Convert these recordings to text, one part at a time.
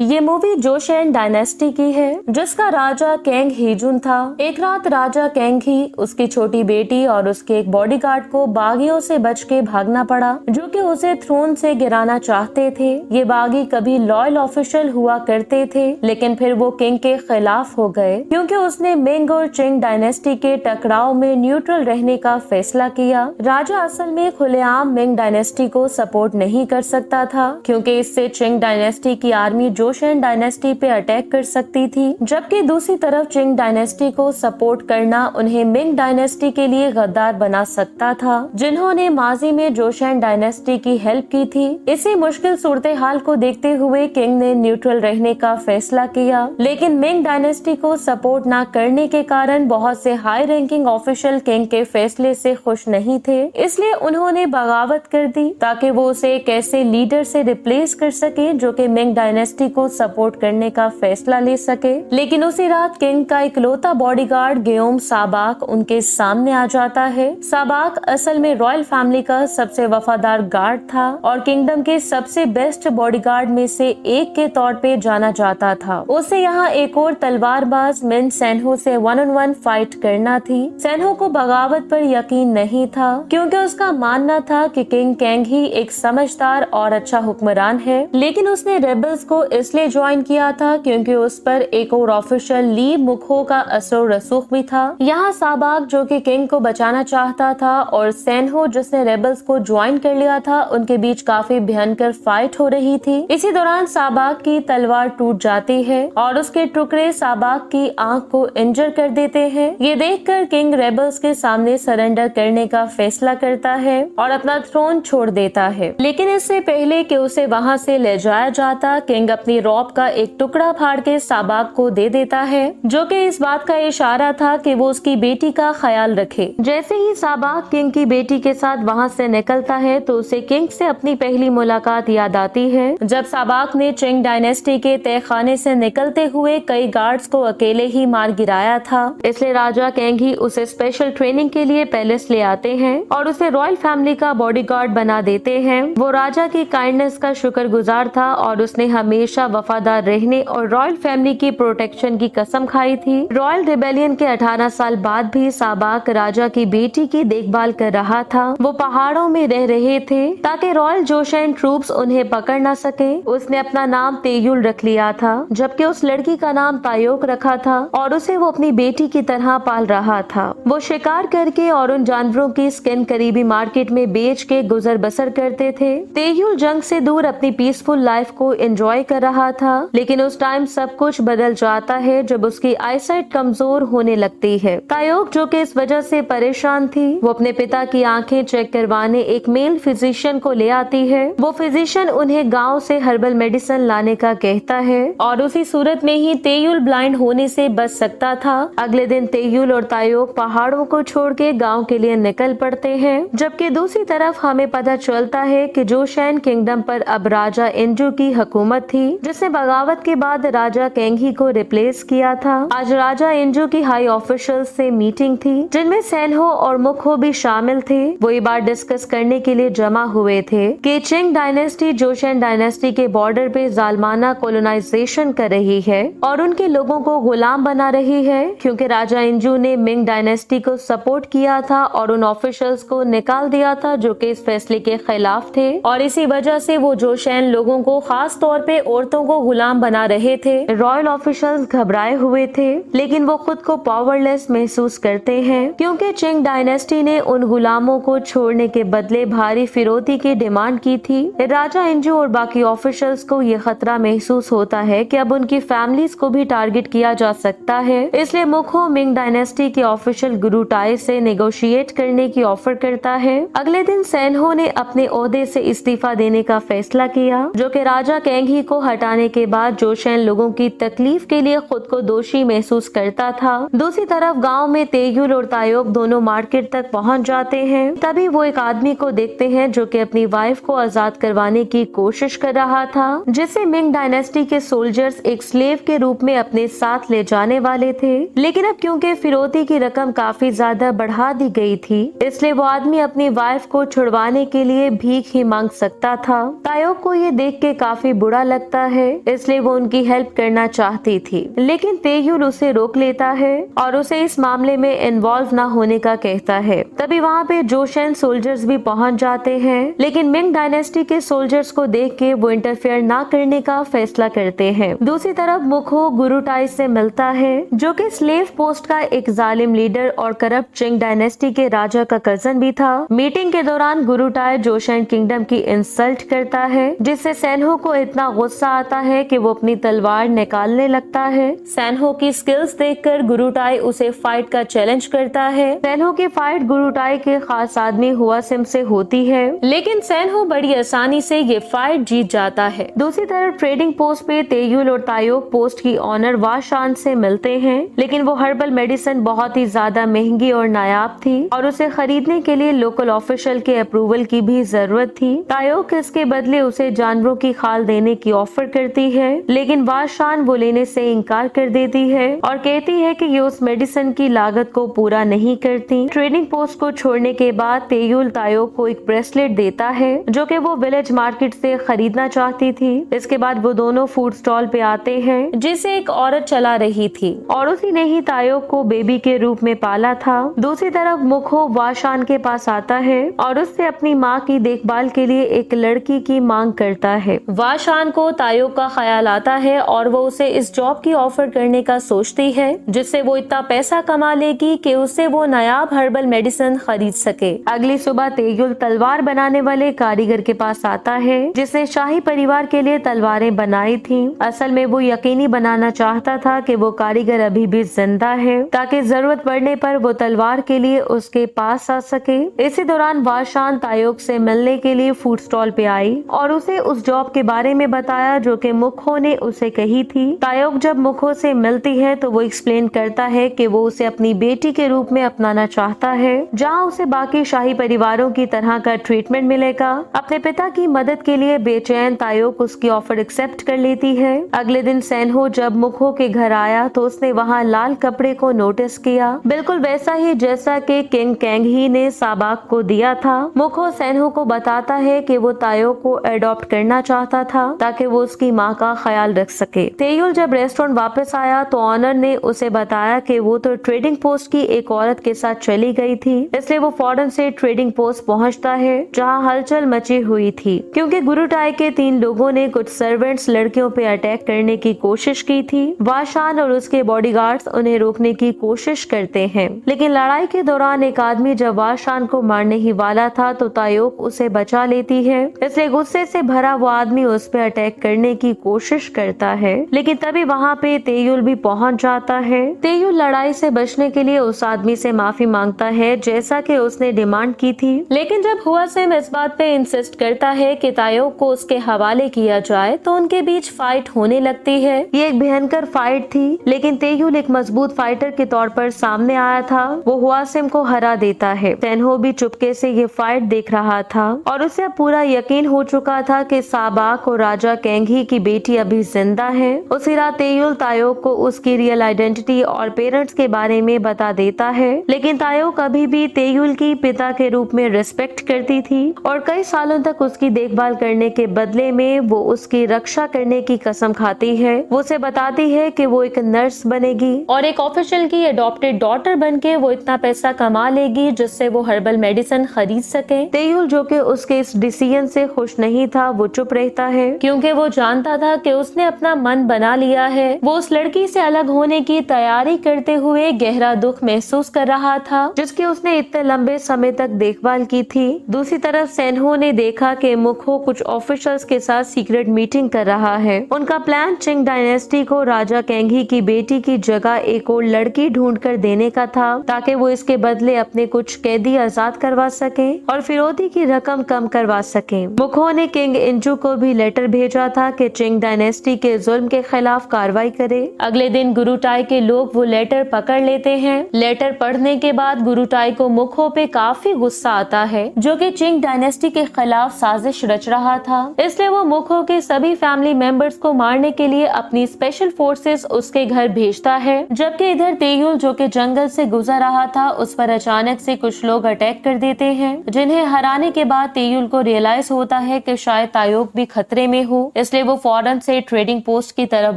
ये movie Jonsson dynasty की है, जिसका राजा केंग हीजुन था। एक रात राजा केंग ही, उसकी छोटी बेटी और उसके एक बॉडीगार्ड को बागियों से बच के भागना पड़ा, जो कि उसे थ्रोन से गिराना चाहते थे। ये बागी कभी लॉयल ऑफिशियल हुआ करते थे, लेकिन फिर वो किंग के खिलाफ हो गए, क्योंकि उसने मिंग और चिंग डायनेस्टी के टकराव में न्यूट्रल रहने का फैसला किया। राजा असल में खुलेआम मिंग डायनेस्टी को सपोर्ट नहीं कर सकता था, क्योंकि इससे चिंग डायनेस्टी की आर्मी जोसेन डायनेस्टी पे अटैक कर सकती थी, जबकि दूसरी तरफ चिंग डायनेस्टी को सपोर्ट करना उन्हें मिंग डायनेस्टी के लिए गद्दार बना सकता था, जिन्होंने माजी में जोसेन डायनेस्टी की हेल्प की थी। इसी मुश्किल सूरत हाल को देखते हुए किंग ने न्यूट्रल रहने का फैसला किया, लेकिन मिंग डायनेस्टी को सपोर्ट न करने के कारण बहुत से हाई रैंकिंग ऑफिशियल किंग के फैसले से खुश नहीं थे। इसलिए उन्होंने बगावत कर दी, ताकि वो उसे एक ऐसे लीडर से रिप्लेस कर सके जो कि मिंग डायनेस्टी को सपोर्ट करने का फैसला ले सके। लेकिन उसी रात किंग का इकलौता बॉडीगार्ड गियोम साबाक उनके सामने आ जाता है। साबाक असल में रॉयल फैमिली का सबसे वफादार गार्ड था और किंगडम के सबसे बेस्ट बॉडीगार्ड में से एक के तौर पे जाना जाता था। उसे यहाँ एक और तलवारबाज मिन सेनहो से 1-on-1 फाइट करना थी। सेनहो को बगावत पर यकीन नहीं था, क्योंकि उसका मानना था कि किंग केंग ही एक समझदार और अच्छा हुक्मरान है, लेकिन उसने रेबल्स को इसलिए ज्वाइन किया था क्योंकि उस पर एक और ऑफिशियल ली मुखो का असर रसूख भी था। यहाँ साबाक जो कि किंग को बचाना चाहता था और सेनहो जिसने रेबल्स को ज्वाइन कर लिया था, उनके बीच काफी भयंकर फाइट हो रही थी। इसी दौरान साबाक की तलवार टूट जाती है और उसके टुकड़े साबाक की आंख को इंजर कर देते हैं। ये देखकर किंग रेबल्स के सामने सरेंडर करने का फैसला करता है और अपना थ्रोन छोड़ देता है, लेकिन इससे पहले कि उसे वहाँ से ले जाया जाता, किंग अपनी रॉब का एक टुकड़ा फाड़ के साबाक को दे देता है, जो कि इस बात का इशारा था कि वो उसकी बेटी का ख्याल रखे। जैसे ही साबाक किंग की बेटी के साथ वहाँ से निकलता है तो उसे किंग से अपनी पहली मुलाकात याद आती है, जब साबाक ने चिंग डायनेस्टी के तहखाने से निकलते हुए कई गार्ड्स को अकेले ही मार गिराया था। इसलिए राजा केंग ही उसे स्पेशल ट्रेनिंग के लिए पैलेस ले आते हैं और उसे रॉयल फैमिली का बॉडीगार्ड बना देते हैं। वो राजा की काइंडनेस का शुक्रगुजार था और उसने हमेशा वफादार रहने और रॉयल फैमिली की प्रोटेक्शन की कसम खाई थी। रॉयल रिबेलियन के 18 साल बाद भी साबाक राजा की बेटी की देखभाल कर रहा था। वो पहाड़ों में रह रहे थे ताकि रॉयल जोसेन ट्रूप्स उन्हें पकड़ न सके। उसने अपना नाम तेयुल रख लिया था, जबकि उस लड़की का नाम तायोक रखा था और उसे वो अपनी बेटी की तरह पाल रहा था। वो शिकार करके और उन जानवरों की स्किन करीबी मार्केट में बेच के गुजर बसर करते थे। तेयुल जंग से दूर अपनी पीसफुल लाइफ को एंजॉय कर रहा था, लेकिन उस टाइम सब कुछ बदल जाता है जब उसकी आईसाइट कमजोर होने लगती है। तायोक जो कि इस वजह से परेशान थी, वो अपने पिता की आंखें चेक करवाने एक मेल फिजिशियन को ले आती है। वो फिजिशियन उन्हें गांव से हर्बल मेडिसिन लाने का कहता है और उसी सूरत में ही तेयुल ब्लाइंड होने से बच सकता था। अगले दिन तेयुल और तायोक पहाड़ों को छोड़ के गाँव के लिए निकल पड़ते हैं, जबकि दूसरी तरफ हमें पता चलता है कि जोसेन किंगडम पर अब राजा इंजू की हुकूमत थी, जिसने बगावत के बाद राजा केंगी को रिप्लेस किया था। आज राजा इंजू की हाई ऑफिशियल्स से मीटिंग थी, जिनमें सेनहो और मुखो भी शामिल थे। वो ये बात डिस्कस करने के लिए जमा हुए थे कि चिंग डायनेस्टी जोसेन डायनेस्टी के बॉर्डर पे जालमाना कोलोनाइजेशन कर रही है और उनके लोगों को गुलाम बना रही है, क्योंकि राजा इंजू ने मिंग डायनेस्टी को सपोर्ट किया था और उन ऑफिशियल्स को निकाल दिया था जो कि इस फैसले के खिलाफ थे, और इसी वजह से वो जोसेन लोगों को, खास तौर पे औरतों को गुलाम बना रहे थे। रॉयल ऑफिशियल्स घबराए हुए थे, लेकिन वो खुद को पावरलेस महसूस करते हैं, क्योंकि चिंग डायनेस्टी ने उन गुलामों को छोड़ने के बदले भारी फिरौती की डिमांड की थी। राजा इंजू और बाकी ऑफिशियल्स को ये खतरा महसूस होता है कि अब उनकी फैमिलीज को भी टारगेट किया जा सकता है। इसलिए मुखो मिंग डायनेस्टी के ऑफिशियल गुरु टाई से नेगोशिएट करने की ऑफर करता है। अगले दिन सेनहो ने अपने ओहदे से इस्तीफा देने का फैसला किया, जो कि राजा केंगी को हटाने के बाद जोसेन लोगों की तकलीफ के लिए खुद को दोषी महसूस करता था। दूसरी तरफ गांव में तेयुल और तायोक दोनों मार्केट तक पहुंच जाते हैं। तभी वो एक आदमी को देखते हैं जो कि अपनी वाइफ को आजाद करवाने की कोशिश कर रहा था, जिसे मिंग डायनेस्टी के सोल्जर्स एक स्लेव के रूप में अपने साथ ले जाने वाले थे। लेकिन अब क्योंकि फिरौती की रकम काफी ज्यादा बढ़ा दी गई थी, इसलिए वो आदमी अपनी वाइफ को छुड़वाने के लिए भीख ही मांग सकता था। तायोक को ये देख के काफी बुरा लगता है, इसलिए वो उनकी हेल्प करना चाहती थी, लेकिन तेयुल उसे रोक लेता है और उसे इस मामले में इन्वॉल्व न होने का कहता है। तभी वहाँ पे जोशेन सोल्जर्स भी पहुँच जाते हैं, लेकिन मिंग डायनेस्टी के सोल्जर्स को देख के वो इंटरफेयर ना करने का फैसला करते हैं। दूसरी तरफ मुखो गुरुटाई से मिलता है, जो कि स्लेव पोस्ट का एक जालिम लीडर और करप्ट चिंग डायनेस्टी के राजा का कजन भी था। मीटिंग के दौरान गुरुटाई जोशेन किंगडम की इंसल्ट करता है, जिससे सैनहो को इतना गुस्सा आता है कि वो अपनी तलवार निकालने लगता है। सैनहो की स्किल्स देखकर गुरुटाई उसे फाइट का चैलेंज करता है। सैनहो की फाइट गुरुटाई के खास आदमी हुआसिम से होती है, लेकिन सैनहो बड़ी आसानी से ये फाइट जीत जाता है। दूसरी तरफ ट्रेडिंग पोस्ट पे तेयुल और तायोक पोस्ट की ऑनर वाशान से मिलते हैं, लेकिन वो हर्बल मेडिसिन बहुत ही ज्यादा महंगी और नायाब थी और उसे खरीदने के लिए लोकल ऑफिशियल के अप्रूवल की भी जरूरत थी। तायोक इसके बदले उसे जानवरों की खाल देने की ऑफर करती है, लेकिन वाशान वो लेने से इनकार कर देती है और कहती है कि ये उस मेडिसिन की लागत को पूरा नहीं करती। ट्रेडिंग पोस्ट को छोड़ने के बाद तेयुल तायोक को एक ब्रेसलेट देता है, जो कि वो विलेज मार्केट से खरीदना चाहती थी। इसके बाद वो दोनों फूड स्टॉल पे आते हैं, जिसे एक औरत चला रही थी और उसी ने ही तायोक को बेबी के रूप में पाला था। दूसरी तरफ मुखो वाशान के पास आता है और उससे अपनी माँ की देखभाल के लिए एक लड़की की मांग करता है। वाशान को तायोक का ख्याल आता है और वो उसे इस जॉब की ऑफर करने का सोचती है, जिससे वो इतना पैसा कमा लेगी कि उससे वो नायाब हर्बल मेडिसिन खरीद सके। अगली सुबह तेयुल तलवार बनाने वाले कारीगर के पास आता है, जिसने शाही परिवार के लिए तलवारें बनाई थी। असल में वो यकीनी बनाना चाहता था कि वो कारीगर अभी भी जिंदा है, ताकि जरूरत पड़ने पर वो तलवार के लिए उसके पास आ सके। इसी दौरान वाशान तायोक से मिलने के लिए फूड स्टॉल पे आई और उसे उस जॉब के बारे में बताया जो कि मुखो ने उसे कही थी। तायोक जब मुखो से मिलती है तो वो एक्सप्लेन करता है कि वो उसे अपनी बेटी के रूप में अपनाना चाहता है, जहां उसे बाकी शाही परिवारों की तरह का ट्रीटमेंट मिलेगा। अपने पिता की मदद के लिए बेचैन तायोक उसकी ऑफर एक्सेप्ट कर लेती है। अगले दिन सैनहो जब मुखो के घर आया तो उसने वहाँ लाल कपड़े को नोटिस किया, बिल्कुल वैसा ही जैसा कि किंग कैंगही ने साबाक को दिया था। मुखो सैनहो को बताता है कि वो तायोक को एडॉप्ट करना चाहता था ताकि वो उसकी माँ का ख्याल रख सके। तेयुल जब रेस्टोरेंट वापस आया तो ऑनर ने उसे बताया कि वो तो ट्रेडिंग पोस्ट की एक औरत के साथ चली गई थी, इसलिए वो फौरन से ट्रेडिंग पोस्ट पहुंचता है, जहां हलचल मची हुई थी क्योंकि गुरुटाई के 3 लोगों ने कुछ सर्वेंट्स लड़कियों पे अटैक करने की कोशिश की थी। वाशान और उसके बॉडीगार्ड्स उन्हें रोकने की कोशिश करते हैं, लेकिन लड़ाई के दौरान एक आदमी जब वाशान को मारने ही वाला था तो तायोक उसे बचा लेती है। इसलिए गुस्से से भरा वो आदमी उस पे अटैक करने की कोशिश करता है, लेकिन तभी वहाँ पे तेयुल भी पहुँच जाता है। तेयुल लड़ाई से बचने के लिए उस आदमी से माफी मांगता है जैसा कि उसने डिमांड की थी, लेकिन जब हुआसिम इस बात पे इंसिस्ट करता है कि तायोक को उसके हवाले किया जाए तो उनके बीच फाइट होने लगती है। ये एक भयंकर फाइट थी, लेकिन तेयुल एक मजबूत फाइटर के तौर पर सामने आया था। वो हुआसिम को हरा देता है। सैनहो भी चुपके से ये फाइट देख रहा था और उसे पूरा यकीन हो चुका था कि साबाक और राजा कैंगही की बेटी अभी जिंदा है। उसी रात तेयुल तायोक को उसकी रियल आइडेंटिटी और पेरेंट्स के बारे में बता देता है, लेकिन तायोक अभी भी तेयुल की पिता के रूप में रिस्पेक्ट करती थी और कई सालों तक उसकी देखभाल करने के बदले में वो उसकी रक्षा करने की कसम खाती है। वो उसे बताती है कि वो एक नर्स बनेगी और एक ऑफिशियल की अडॉप्टेड डॉटर बनके वो इतना पैसा कमा लेगी जिससे वो हर्बल मेडिसिन खरीद सके। तेयुल जो कि उसके इस डिसीजन से खुश नहीं था, वो चुप रहता है क्योंकि वो जानता था कि उसने अपना मन बना लिया है। वो उस लड़की से अलग होने की तैयारी करते हुए गहरा दुख महसूस कर रहा था जिसकी उसने इतने लंबे समय तक देखभाल की थी। दूसरी तरफ सैनहो ने देखा कि मुखो कुछ ऑफिशियल्स के साथ सीक्रेट मीटिंग कर रहा है। उनका प्लान चिंग डायनेस्टी को राजा कैंगही की बेटी की जगह एक और लड़की ढूंढ कर देने का था ताकि वो इसके बदले अपने कुछ कैदी आजाद करवा सके और फिरौती की रकम कम करवा सके। मुखो ने किंग इंजू को भी लेटर भेजा था कि चिंग डायनेस्टी के जुल्म के खिलाफ कार्रवाई करे। अगले दिन गुरुटाई के लोग वो लेटर पकड़ लेते हैं। लेटर पढ़ने के बाद गुरुटाई को मुखो पे काफी गुस्सा आता है जो कि चिंग डायनेस्टी के खिलाफ साजिश रच रहा था, इसलिए वो मुखो के सभी फैमिली मेंबर्स को मारने के लिए अपनी स्पेशल फोर्सेस उसके घर भेजता है। जबकि इधर तेयुल जो कि जंगल से गुजर रहा था उस पर अचानक से कुछ लोग अटैक कर देते हैं, जिन्हें हराने के बाद तेयुल को रियलाइज होता है कि शायद तायोक भी खतरे में हो। इस इसलिए वो फौरन से ट्रेडिंग पोस्ट की तरफ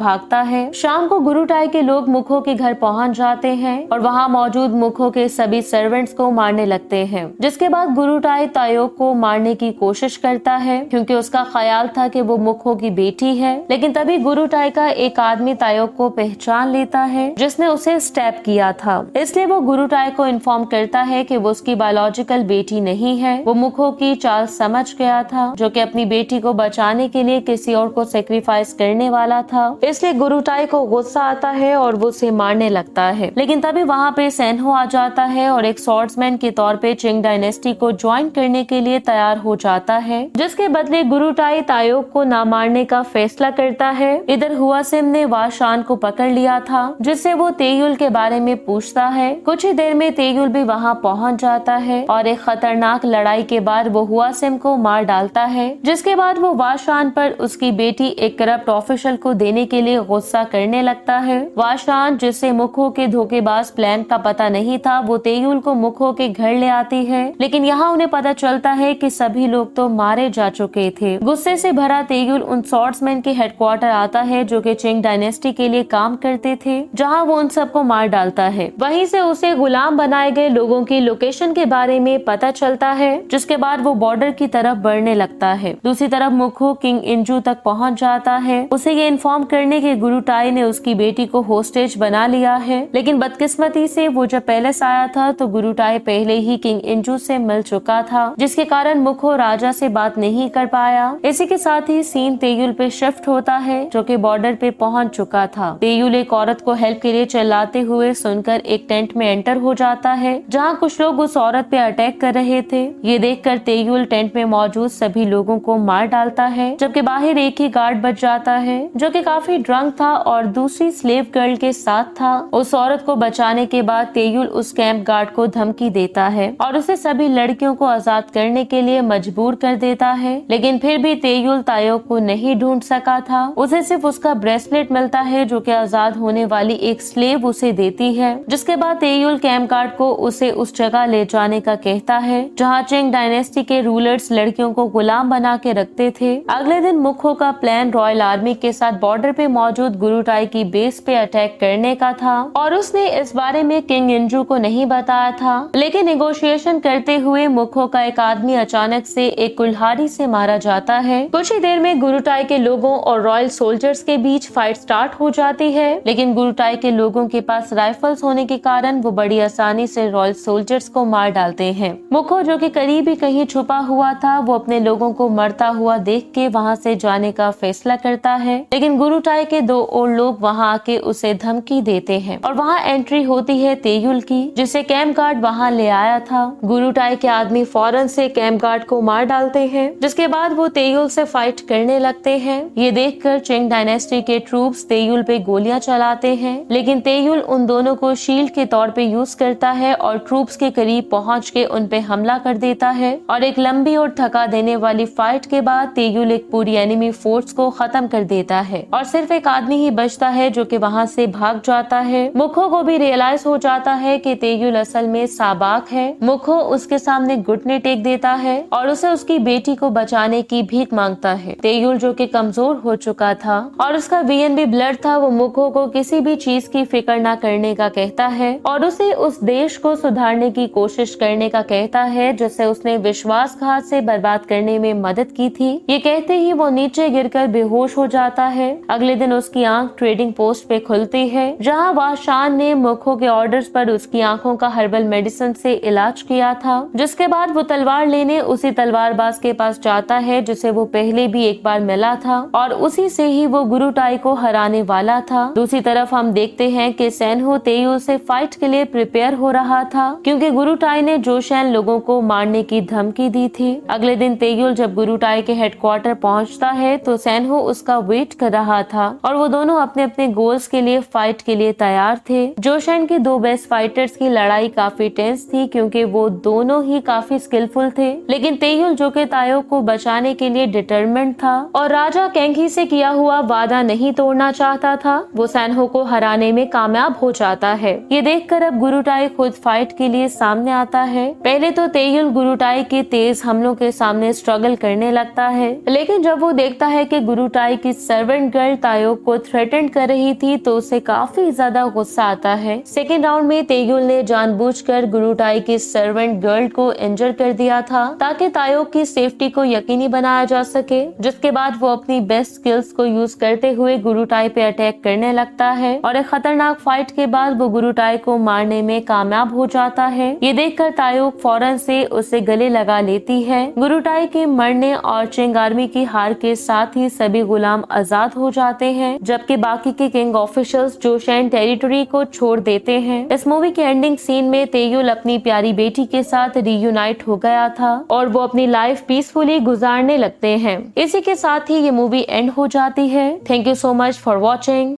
भागता है। शाम को गुरुटाई के लोग मुखो के घर पहुंच जाते हैं और वहां मौजूद मुखो के सभी सर्वेंट्स को मारने लगते हैं। जिसके बाद गुरुटाई तायोक को मारने की कोशिश करता है क्योंकि उसका ख्याल था कि वो मुखो की बेटी है। लेकिन तभी गुरुटाई का एक आदमी तायोक को पहचान लेता है जिसने उसे स्टैप किया था। इसलिए वो गुरुटाई को इन्फॉर्म करता है कि वो उसकी बायोलॉजिकल बेटी नहीं है। वो मुखो की चाल समझ गया था जो कि अपनी बेटी को बचाने के लिए किसी और को सेक्रीफाइस करने वाला था। इसलिए गुरुटाई को गुस्सा आता है और वो उसे मारने लगता है। लेकिन तभी वहाँ पे सेनहो आ जाता है और एक स्वॉर्ड्समैन के तौर पे चिंग डायनेस्टी को ज्वाइन करने के लिए तैयार हो जाता है, जिसके बदले गुरुटाई तायोक को ना मारने का फैसला करता है। इधर हुआसिम ने वाशान को पकड़ लिया था जिससे वो तेयुल के बारे में पूछता है। कुछ ही देर में तेयुल भी वहाँ पहुँच जाता है और एक खतरनाक लड़ाई के बाद वो हुआसिम को मार डालता है। जिसके बाद वो वाशान पर उसकी बेटी एक करप्ट ऑफिशियल को देने के लिए गुस्सा करने लगता है। वाशान, जिससे मुखो के धोखेबाज प्लान का पता नहीं था, वो तेयुल को मुखो के घर ले आती है। लेकिन यहाँ उन्हें पता चलता है कि सभी लोग तो मारे जा चुके थे। गुस्से से भरा तेयुल उन स्वॉर्ड्समैन के हेडक्वार्टर आता है जो कि चिंग डायनेस्टी के लिए काम करते थे, जहाँ वो उन सबको मार डालता है। वहीं से उसे गुलाम बनाए गए लोगों की लोकेशन के बारे में पता चलता है, जिसके बाद वो बॉर्डर की तरफ बढ़ने लगता है। दूसरी तरफ मुखो किंग इंजू तक पहुंच जाता है, उसे ये इन्फॉर्म करने के गुरुटाई ने उसकी बेटी को होस्टेज बना लिया है। लेकिन बदकिस्मती से वो जब पैलेस आया था तो गुरुटाई पहले ही किंग इंजू से मिल चुका था, जिसके कारण मुखो राजा से बात नहीं कर पाया। इसी के साथ ही सीन तेयुल पे शिफ्ट होता है जो कि बॉर्डर पे पहुंच चुका था। तेयुल एक औरत को हेल्प के लिए चिल्लाते हुए सुनकर एक टेंट में एंटर हो जाता है जहाँ कुछ लोग उस औरत पे अटैक कर रहे थे। ये देखकर तेयुल टेंट में मौजूद सभी लोगों को मार डालता है, जबकि बाहर एक ही गार्ड बच जाता है जो कि काफी ड्रंक था और दूसरी स्लेव गर्ल के साथ था। उस औरत को बचाने के बाद तेयुल उस कैंप गार्ड को धमकी देता है और उसे सभी लड़कियों को आजाद करने के लिए मजबूर कर देता है। लेकिन फिर भी तेयुल तायोक को नहीं ढूंढ सका था। उसे सिर्फ उसका ब्रेसलेट मिलता है जो कि आजाद होने वाली एक स्लेव उसे देती है। जिसके बाद तेयुल कैंप गार्ड को उसे उस जगह ले जाने का कहता है जहाँ चिंग डायनेस्टी के रूलर्स लड़कियों को गुलाम बना के रखते थे। अगले दिन मुखो का प्लान रॉयल आर्मी के साथ बॉर्डर पे मौजूद गुरुटाई की बेस पे अटैक करने का था और उसने इस बारे में किंग इंजू को नहीं बताया था। लेकिन नेगोशिएशन करते हुए मुखो का एक आदमी अचानक से एक कुल्हाड़ी से मारा जाता है। कुछ ही देर में गुरुटाई के लोगों और रॉयल सोल्जर्स के बीच फाइट स्टार्ट हो जाती है। लेकिन गुरुटाई के लोगों के पास राइफल्स होने के कारण वो बड़ी आसानी से रॉयल सोल्जर्स को मार डालते हैं। मुखो, जो कि करीब ही कहीं छुपा हुआ था, वो अपने लोगों को मरता हुआ देख के वहाँ से जाने का फैसला करता है। लेकिन गुरुटाई के दो और लोग वहाँ आके उसे धमकी देते हैं और वहाँ एंट्री होती है तेयुल की, जिसे कैंप गार्ड वहाँ ले आया था। गुरुटाई के आदमी फौरन से कैंप गार्ड को मार डालते हैं, जिसके बाद वो तेयुल से फाइट करने लगते हैं। ये देखकर चिंग डायनेस्टी के ट्रूप्स तेयुल पे गोलियां चलाते हैं, लेकिन तेयुल उन दोनों को शील्ड के तौर पे यूज करता है और ट्रूप्स के करीब पहुँच के उन पे हमला कर देता है। और एक लंबी और थका देने वाली फाइट के बाद तेयुल एक पूरी एनिमी फोर्स को खत्म कर देता है और सिर्फ एक आदमी ही बचता है जो कि वहाँ से भाग जाता है। मुखो को भी रियलाइज हो जाता है कि तेयुल असल में साबाक है। मुखो उसके सामने घुटने टेक देता है और उसे उसकी बेटी को बचाने की भीख मांगता है। तेयुल, जो कि कमजोर हो चुका था और उसका वीएन भी ब्लड था, वो मुखो को किसी भी चीज की फिक्र न करने का कहता है और उसे उस देश को सुधारने की कोशिश करने का कहता है जिसे उसने विश्वासघात से बर्बाद करने में मदद की थी। ये कहते ही वो नीचे गिरकर बेहोश हो जाता है। अगले दिन उसकी आंख ट्रेडिंग पोस्ट पे खुलती है जहाँ वाशान ने मुखो के ऑर्डर्स पर उसकी आंखों का हर्बल मेडिसिन से इलाज किया था। जिसके बाद वो तलवार लेने उसी तलवारबाज के पास जाता है जिसे वो पहले भी एक बार मिला था और उसी से ही वो गुरुटाई को हराने वाला था। दूसरी तरफ हम देखते हैं कि सेनहो तेयुल से फाइट के लिए प्रिपेयर हो रहा था क्योंकि गुरुटाई ने जोशेन लोगों को मारने की धमकी दी थी। अगले दिन तेयुल जब गुरुटाई के हेडक्वार्टर पहुंचता है तो सेनहो उसका वेट कर रहा था और वो दोनों अपने अपने गोल्स के लिए फाइट के लिए तैयार थे। जोशेन के दो बेस्ट फाइटर्स की लड़ाई काफी टेंस थी क्योंकि वो दोनों ही काफी स्किलफुल थे, लेकिन तेयुल, जो कि तायोक को बचाने के लिए डिटरमिन्ड था और राजा केंघी से किया हुआ वादा नहीं तोड़ना चाहता था, वो सेनहो को हराने में कामयाब हो जाता है। ये देखकर अब गुरुटाई खुद फाइट के लिए सामने आता है। पहले तो तेयुल गुरुटाई के तेज हमलों के सामने स्ट्रगल करने लगता है, लेकिन जब वो देखता देखता है कि गुरुटाई की सर्वेंट गर्ल तायोक को थ्रेटन कर रही थी तो उसे काफी ज्यादा गुस्सा आता है। सेकेंड राउंड में तेयुल ने जानबूझकर गुरुटाई की सर्वेंट गर्ल को इंजर कर दिया था ताकि तायोक की सेफ्टी को यकीनी बनाया जा सके, जिसके बाद वो अपनी बेस्ट स्किल्स को यूज करते हुए गुरुटाई पे अटैक करने लगता है और एक खतरनाक फाइट के बाद वो गुरुटाई को मारने में कामयाब हो जाता है। ये देखकर तायोक फौरन से उसे गले लगा लेती है। गुरुटाई के मरने और चिंग आर्मी की हार के साथ ही सभी गुलाम आजाद हो जाते हैं, जबकि बाकी के किंग ऑफिशियल्स जोशेन टेरिटरी को छोड़ देते हैं। इस मूवी के एंडिंग सीन में तेयुल अपनी प्यारी बेटी के साथ रीयूनाइट हो गया था और वो अपनी लाइफ पीसफुली गुजारने लगते हैं। इसी के साथ ही ये मूवी एंड हो जाती है। Thank you so much for watching.